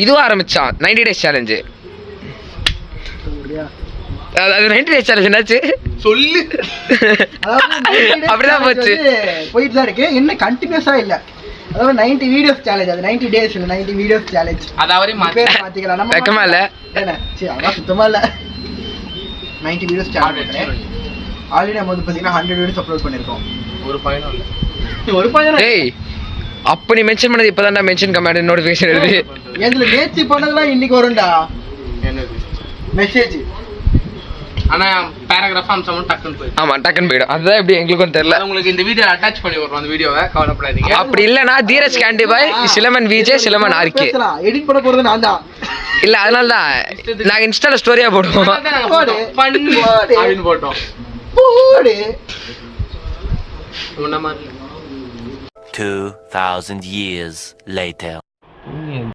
இதுவும் ஆரம்பிச்சான் 90 days challenge. அது 90 days சேலஞ்ச் என்னாச்சு சொல்லு. அப்படிதான் போச்சு, போயிட்டு தான் இருக்கு, என்ன கண்டினியூஸா இல்ல. அதாவது 90 வீடியோஸ் சேலஞ்ச், அது 90 days இல்ல, 90 வீடியோஸ் சேலஞ்ச். அதாவது மாத்திக்கலாம் நம்ம. வெக்கமா இல்ல? சரி அதான் சுத்தமா இல்ல. 90 வீடியோஸ் சேலஞ்ச் ஆல்ரெடி நம்ம வந்து பாத்தீங்கன்னா 100 வீடியோஸ் அப்லோட் பண்ணிருக்கோம். ஒரு பயனும் இல்ல. ஒரு பையன் ஏய் அப்ப நீ மென்ஷன் பண்ணது இப்பதான்டா மென்ஷன் கமெண்ட் நோட்டிஃபிகேஷன் வருது. இதுல நேத்து பண்ணதெல்லாம் இன்னைக்கு வரும்டா என்னது மெசேஜ். ஆனா பேராகிராஃப் அம்சம் டக்குன்னு போயிடும். ஆமா டக்குன்னு போயிடும். அதுதான் எப்படி எங்களுக்கும் தெரியல. உங்களுக்கு இந்த வீடியோ அட்டாச் பண்ணி விடுறோம், அந்த வீடியோவை கவலைப்படாதீங்க. அப்படி இல்லனா தீரஜ் கேண்டி பாய், சிலமன் விஜய், சிலமன் ஆர்கே எடிட் பண்ண போறது நான் தான். இல்ல அதனால தான் நாங்க இன்ஸ்டால ஸ்டோரியா போடுவோம். அப்படின்னு போட்டோம். போடு 2000 years later.